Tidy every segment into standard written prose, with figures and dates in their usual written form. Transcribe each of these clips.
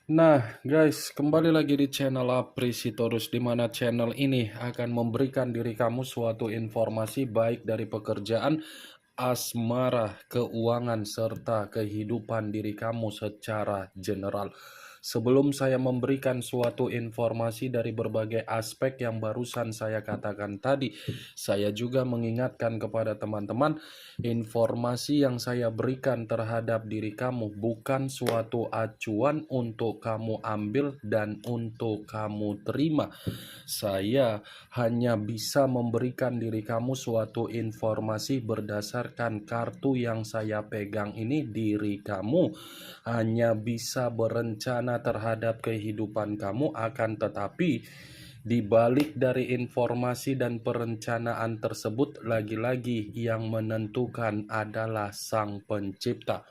Nah, guys, kembali lagi di channel Aprisitorus, di mana channel ini akan memberikan diri kamu suatu informasi baik dari pekerjaan, asmara, keuangan, serta kehidupan diri kamu secara general. Sebelum saya memberikan suatu informasi dari berbagai aspek yang barusan saya katakan tadi, saya juga mengingatkan kepada teman-teman, informasi yang saya berikan terhadap diri kamu bukan suatu acuan untuk kamu ambil dan untuk kamu terima. Saya hanya bisa memberikan diri kamu suatu informasi berdasarkan kartu yang saya pegang ini. Diri kamu hanya bisa berencana terhadap kehidupan kamu, akan tetapi di balik dari informasi dan perencanaan tersebut, lagi-lagi yang menentukan adalah Sang Pencipta.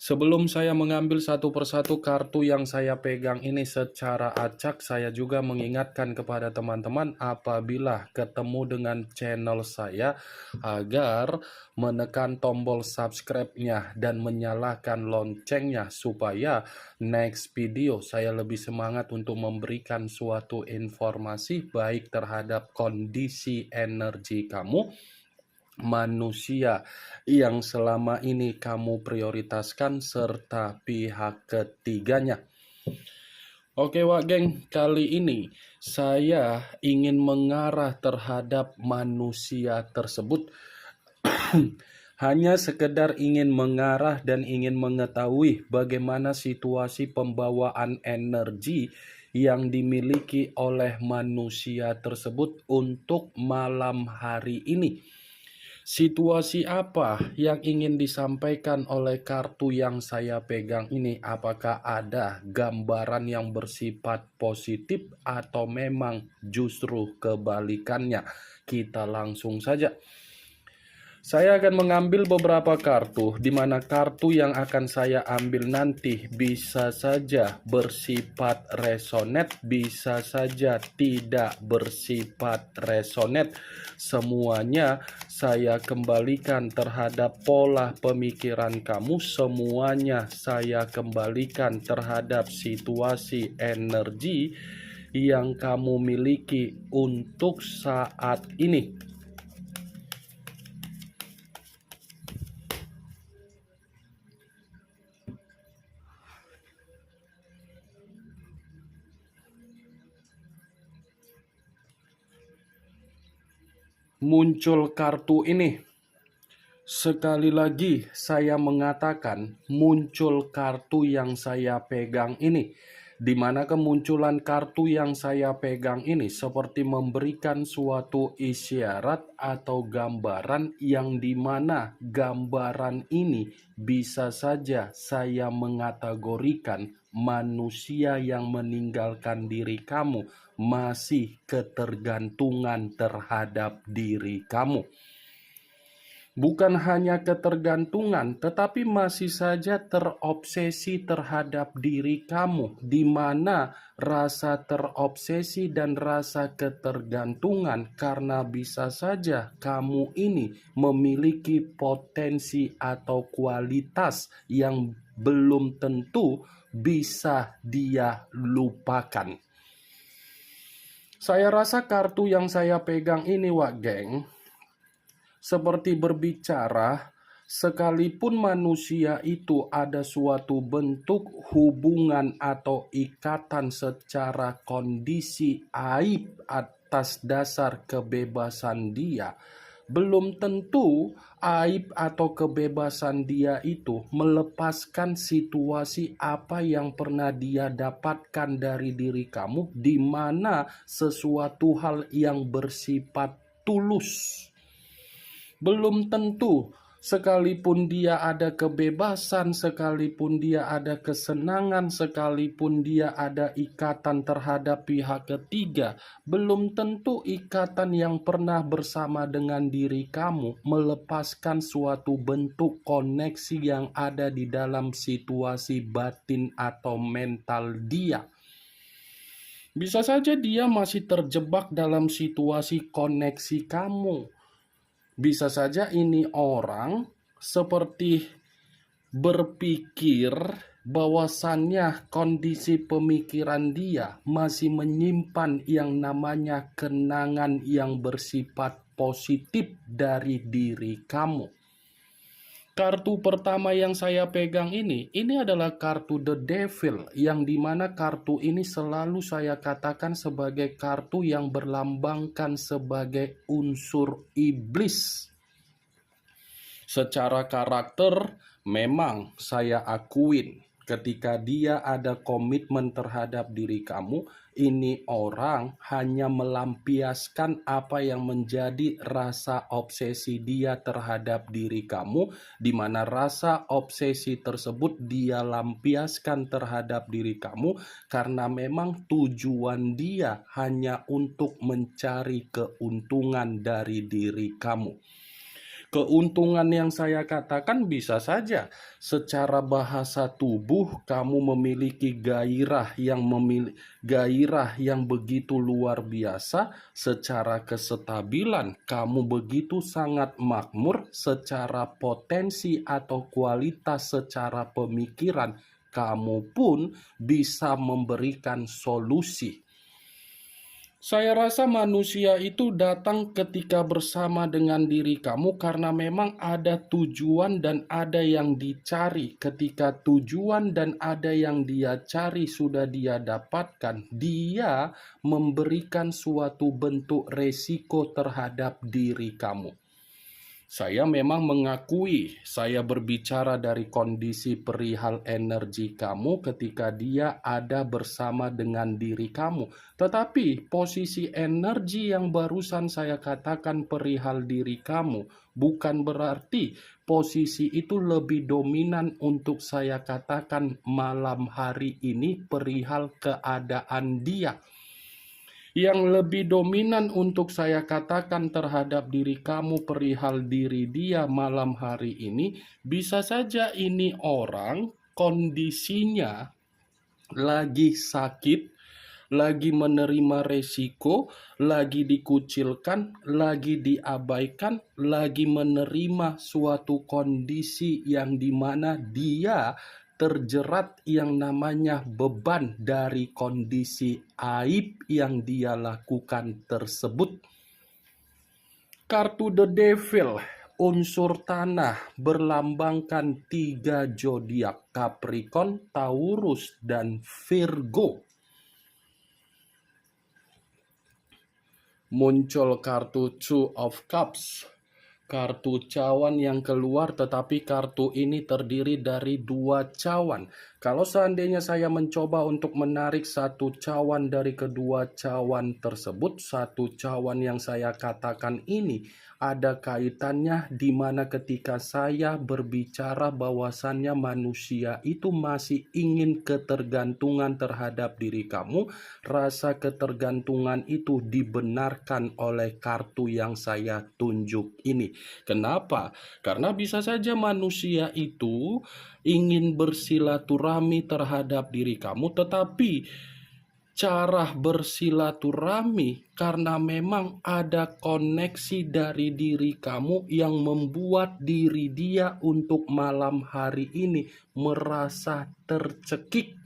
Sebelum saya mengambil satu persatu kartu yang saya pegang ini secara acak, saya juga mengingatkan kepada teman-teman apabila ketemu dengan channel saya agar menekan tombol subscribe-nya dan menyalakan loncengnya supaya next video saya lebih semangat untuk memberikan suatu informasi baik terhadap kondisi energi kamu, manusia yang selama ini kamu prioritaskan, serta pihak ketiganya. Oke Wak Geng, kali ini saya ingin mengarah terhadap manusia tersebut. Hanya sekedar ingin mengarah dan ingin mengetahui bagaimana situasi pembawaan energi yang dimiliki oleh manusia tersebut untuk malam hari ini. Situasi apa yang ingin disampaikan oleh kartu yang saya pegang ini? Apakah ada gambaran yang bersifat positif atau memang justru kebalikannya? Kita langsung saja. Saya akan mengambil beberapa kartu, di mana kartu yang akan saya ambil nanti bisa saja bersifat resonate, bisa saja tidak bersifat resonate. Semuanya saya kembalikan terhadap pola pemikiran kamu, semuanya saya kembalikan terhadap situasi energi yang kamu miliki untuk saat ini. Muncul kartu ini. Sekali lagi saya mengatakan muncul kartu yang saya pegang ini, di mana kemunculan kartu yang saya pegang ini seperti memberikan suatu isyarat atau gambaran yang dimana gambaran ini bisa saja saya mengategorikan manusia yang meninggalkan diri kamu masih ketergantungan terhadap diri kamu. Bukan hanya ketergantungan, tetapi masih saja terobsesi terhadap diri kamu, di mana rasa terobsesi dan rasa ketergantungan karena bisa saja kamu ini memiliki potensi atau kualitas yang belum tentu bisa dia lupakan. Saya rasa kartu yang saya pegang ini, Wak Geng, seperti berbicara, sekalipun manusia itu ada suatu bentuk hubungan atau ikatan secara kondisi aib atas dasar kebebasan dia, belum tentu aib atau kebebasan dia itu melepaskan situasi apa yang pernah dia dapatkan dari diri kamu, di mana sesuatu hal yang bersifat tulus. Belum tentu, sekalipun dia ada kebebasan, sekalipun dia ada kesenangan, sekalipun dia ada ikatan terhadap pihak ketiga, belum tentu ikatan yang pernah bersama dengan diri kamu melepaskan suatu bentuk koneksi yang ada di dalam situasi batin atau mental dia. Bisa saja dia masih terjebak dalam situasi koneksi kamu. Bisa saja ini orang seperti berpikir bahwasannya kondisi pemikiran dia masih menyimpan yang namanya kenangan yang bersifat positif dari diri kamu. Kartu pertama yang saya pegang ini adalah kartu The Devil, yang dimana kartu ini selalu saya katakan sebagai kartu yang berlambangkan sebagai unsur iblis. Secara karakter, memang saya akuin ketika dia ada komitmen terhadap diri kamu, ini orang hanya melampiaskan apa yang menjadi rasa obsesi dia terhadap diri kamu, di mana rasa obsesi tersebut dia lampiaskan terhadap diri kamu karena memang tujuan dia hanya untuk mencari keuntungan dari diri kamu. Keuntungan yang saya katakan bisa saja secara bahasa tubuh kamu memiliki gairah yang begitu luar biasa, secara kesestabilan kamu begitu sangat makmur, secara potensi atau kualitas secara pemikiran kamu pun bisa memberikan solusi. Saya rasa manusia itu datang ketika bersama dengan diri kamu karena memang ada tujuan dan ada yang dicari. Ketika tujuan dan ada yang dia cari sudah dia dapatkan, dia memberikan suatu bentuk resiko terhadap diri kamu. Saya memang mengakui, saya berbicara dari kondisi perihal energi kamu ketika dia ada bersama dengan diri kamu. Tetapi posisi energi yang barusan saya katakan perihal diri kamu, bukan berarti posisi itu lebih dominan untuk saya katakan malam hari ini perihal keadaan dia. Yang lebih dominan untuk saya katakan terhadap diri kamu perihal diri dia malam hari ini, bisa saja ini orang kondisinya lagi sakit, lagi menerima resiko, lagi dikucilkan, lagi diabaikan, lagi menerima suatu kondisi yang dimana dia terjerat yang namanya beban dari kondisi aib yang dia lakukan tersebut. Kartu The Devil, unsur tanah, berlambangkan 3 zodiak: Capricorn, Taurus, dan Virgo. Muncul kartu Two of Cups, kartu cawan yang keluar, tetapi kartu ini terdiri dari 2 cawan. Kalau seandainya saya mencoba untuk menarik satu cawan dari kedua cawan tersebut, satu cawan yang saya katakan ini ada kaitannya di mana ketika saya berbicara bahwasannya manusia itu masih ingin ketergantungan terhadap diri kamu, rasa ketergantungan itu dibenarkan oleh kartu yang saya tunjuk ini. Kenapa? Karena bisa saja manusia itu ingin bersilaturahmi terhadap diri kamu, tetapi cara bersilaturahmi karena memang ada koneksi dari diri kamu yang membuat diri dia untuk malam hari ini merasa tercekik.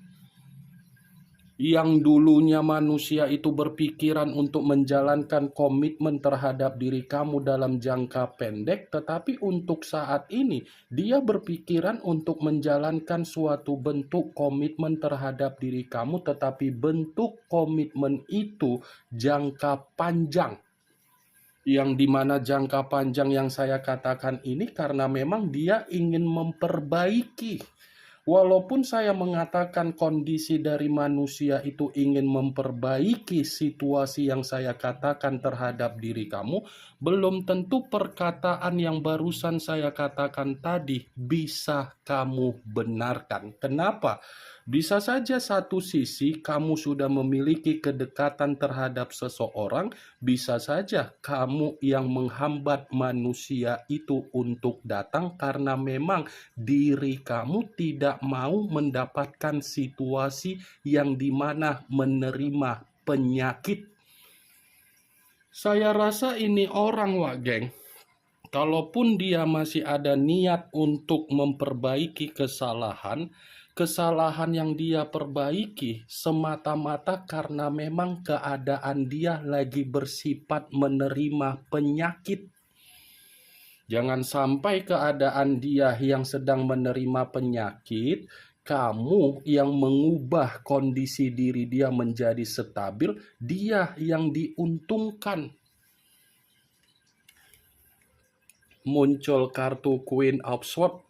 Yang dulunya manusia itu berpikiran untuk menjalankan komitmen terhadap diri kamu dalam jangka pendek, tetapi untuk saat ini dia berpikiran untuk menjalankan suatu bentuk komitmen terhadap diri kamu, tetapi bentuk komitmen itu jangka panjang. Yang dimana jangka panjang yang saya katakan ini karena memang dia ingin memperbaiki. Walaupun saya mengatakan kondisi dari manusia itu ingin memperbaiki situasi yang saya katakan terhadap diri kamu, belum tentu perkataan yang barusan saya katakan tadi bisa kamu benarkan. Kenapa? Bisa saja satu sisi kamu sudah memiliki kedekatan terhadap seseorang, bisa saja kamu yang menghambat manusia itu untuk datang karena memang diri kamu tidak mau mendapatkan situasi yang dimana menerima penyakit. Saya rasa ini orang, Wak Geng, kalaupun dia masih ada niat untuk memperbaiki kesalahan, kesalahan yang dia perbaiki semata-mata karena memang keadaan dia lagi bersifat menerima penyakit. Jangan sampai keadaan dia yang sedang menerima penyakit, kamu yang mengubah kondisi diri dia menjadi stabil, dia yang diuntungkan. Muncul kartu Queen of Swords,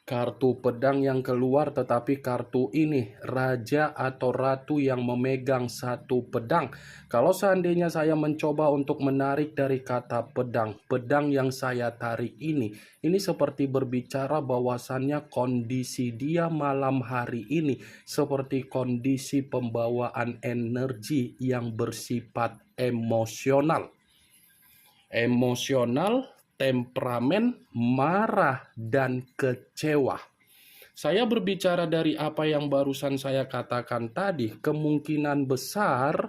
kartu pedang yang keluar, tetapi kartu ini raja atau ratu yang memegang satu pedang. Kalau seandainya saya mencoba untuk menarik dari kata pedang, pedang yang saya tarik ini seperti berbicara bahwasannya kondisi dia malam hari ini seperti kondisi pembawaan energi yang bersifat emosional. Temperamen, marah, dan kecewa. Saya berbicara dari apa yang barusan saya katakan tadi, kemungkinan besar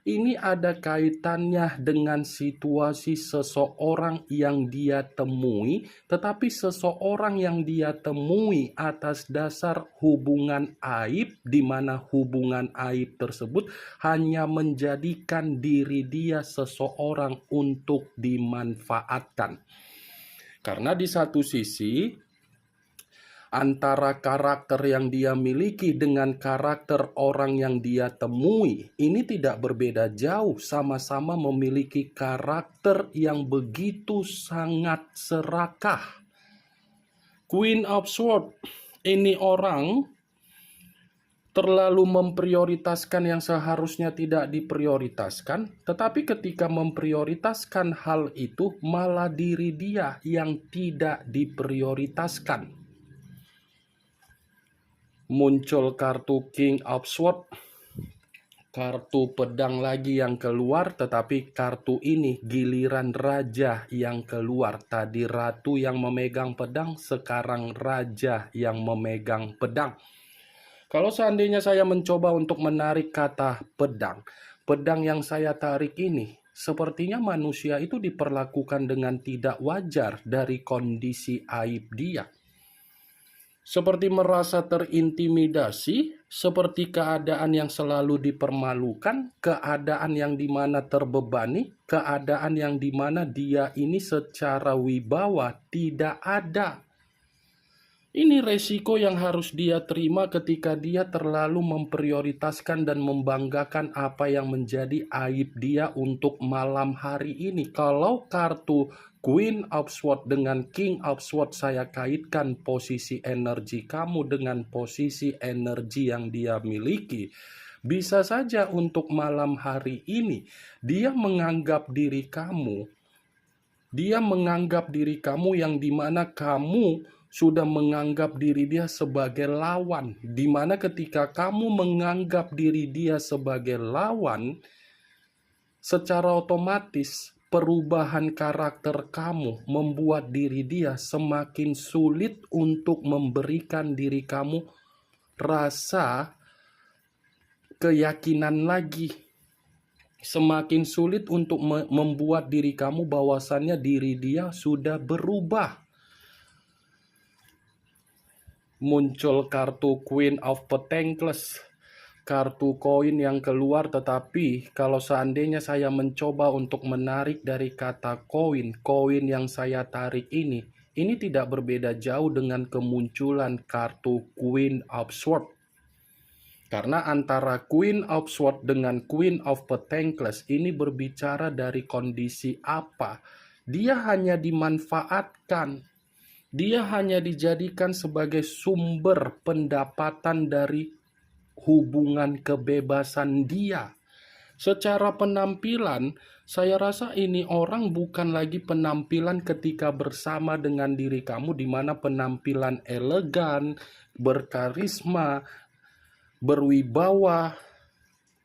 ini ada kaitannya dengan situasi seseorang yang dia temui, tetapi seseorang yang dia temui atas dasar hubungan aib, di mana hubungan aib tersebut hanya menjadikan diri dia seseorang untuk dimanfaatkan. Karena di satu sisi, antara karakter yang dia miliki dengan karakter orang yang dia temui ini tidak berbeda jauh, sama-sama memiliki karakter yang begitu sangat serakah. Queen of Swords, ini orang terlalu memprioritaskan yang seharusnya tidak diprioritaskan, tetapi ketika memprioritaskan hal itu malah diri dia yang tidak diprioritaskan. Muncul kartu King of Swords, kartu pedang lagi yang keluar, tetapi kartu ini giliran raja yang keluar. Tadi ratu yang memegang pedang, sekarang raja yang memegang pedang. Kalau seandainya saya mencoba untuk menarik kata pedang, pedang yang saya tarik ini sepertinya manusia itu diperlakukan dengan tidak wajar dari kondisi aib dia. Seperti merasa terintimidasi, seperti keadaan yang selalu dipermalukan, keadaan yang dimana terbebani, keadaan yang dimana dia ini secara wibawa tidak ada. Ini resiko yang harus dia terima ketika dia terlalu memprioritaskan dan membanggakan apa yang menjadi aib dia untuk malam hari ini. Kalau kartu Queen of Swords dengan King of Swords saya kaitkan posisi energi kamu dengan posisi energi yang dia miliki, bisa saja untuk malam hari ini dia menganggap diri kamu yang dimana kamu sudah menganggap diri dia sebagai lawan, di mana ketika kamu menganggap diri dia sebagai lawan, secara otomatis perubahan karakter kamu membuat diri dia semakin sulit untuk memberikan diri kamu rasa keyakinan lagi. Semakin sulit untuk membuat diri kamu bahwasannya diri dia sudah berubah. Muncul kartu Queen of Pentacles, kartu koin yang keluar, tetapi kalau seandainya saya mencoba untuk menarik dari kata koin yang saya tarik ini tidak berbeda jauh dengan kemunculan kartu Queen of Swords. Karena antara Queen of Swords dengan Queen of Pentacles ini berbicara dari kondisi apa? Dia hanya dimanfaatkan. Dia hanya dijadikan sebagai sumber pendapatan dari hubungan kebebasan dia. Secara penampilan, saya rasa ini orang bukan lagi penampilan ketika bersama dengan diri kamu, di mana penampilan elegan, berkarisma, berwibawa,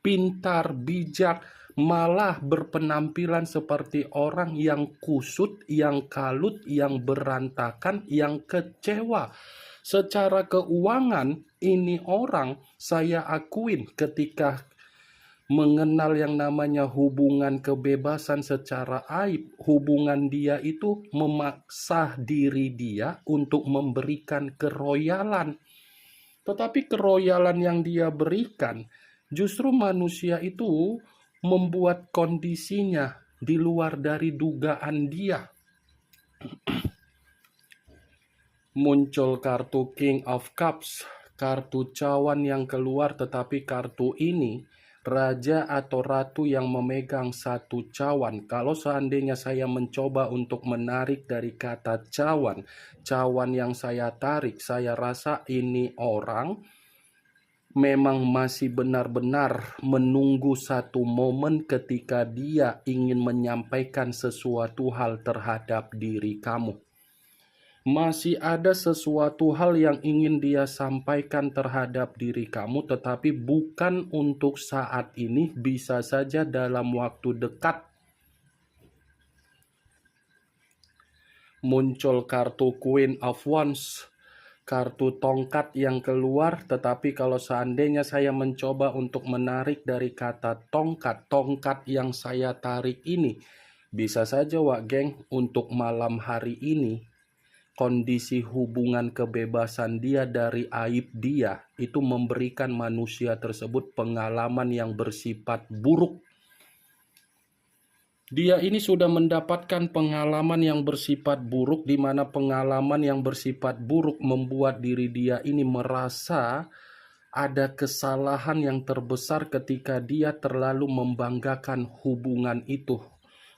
pintar, bijak, malah berpenampilan seperti orang yang kusut, yang kalut, yang berantakan, yang kecewa. Secara keuangan, ini orang saya akuin ketika mengenal yang namanya hubungan kebebasan secara aib, hubungan dia itu memaksa diri dia untuk memberikan keroyalan. Tetapi keroyalan yang dia berikan, justru manusia itu membuat kondisinya di luar dari dugaan dia. Muncul kartu King of Cups, kartu cawan yang keluar, tetapi kartu ini raja atau ratu yang memegang satu cawan. Kalau seandainya saya mencoba untuk menarik dari kata cawan, cawan yang saya tarik, saya rasa ini orang memang masih benar-benar menunggu satu momen ketika dia ingin menyampaikan sesuatu hal terhadap diri kamu. Masih ada sesuatu hal yang ingin dia sampaikan terhadap diri kamu, tetapi bukan untuk saat ini, bisa saja dalam waktu dekat. Muncul kartu Queen of Wands, kartu tongkat yang keluar, tetapi kalau seandainya saya mencoba untuk menarik dari kata tongkat, tongkat yang saya tarik ini, bisa saja Wak Geng, untuk malam hari ini, kondisi hubungan kebebasan dia dari aib dia itu memberikan manusia tersebut pengalaman yang bersifat buruk. Dia ini sudah mendapatkan pengalaman yang bersifat buruk, di mana pengalaman yang bersifat buruk membuat diri dia ini merasa ada kesalahan yang terbesar ketika dia terlalu membanggakan hubungan itu.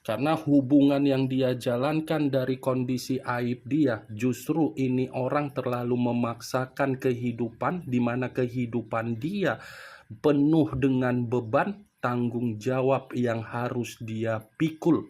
Karena hubungan yang dia jalankan dari kondisi aib dia, justru ini orang terlalu memaksakan kehidupan, di mana kehidupan dia penuh dengan beban tanggung jawab yang harus dia pikul.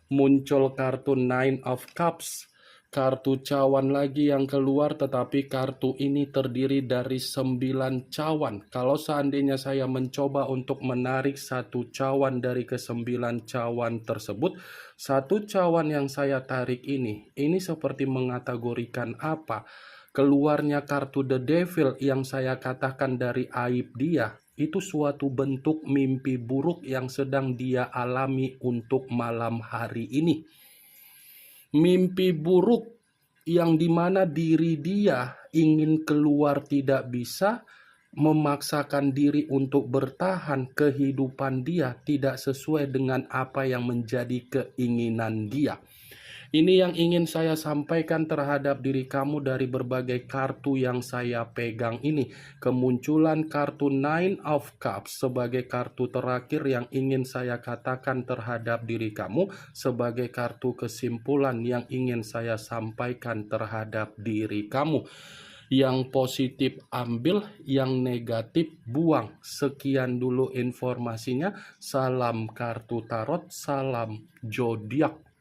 Muncul kartu Nine of Cups, kartu cawan lagi yang keluar, tetapi kartu ini terdiri dari 9 cawan. Kalau seandainya saya mencoba untuk menarik satu cawan dari ke-9 cawan tersebut, satu cawan yang saya tarik ini seperti mengategorikan apa? Keluarnya kartu The Devil yang saya katakan dari aib dia, itu suatu bentuk mimpi buruk yang sedang dia alami untuk malam hari ini. Mimpi buruk yang dimana diri dia ingin keluar tidak bisa, memaksakan diri untuk bertahan, kehidupan dia tidak sesuai dengan apa yang menjadi keinginan dia. Ini yang ingin saya sampaikan terhadap diri kamu dari berbagai kartu yang saya pegang ini. Kemunculan kartu Nine of Cups sebagai kartu terakhir yang ingin saya katakan terhadap diri kamu, sebagai kartu kesimpulan yang ingin saya sampaikan terhadap diri kamu. Yang positif ambil, yang negatif buang. Sekian dulu informasinya. Salam kartu tarot, salam zodiak.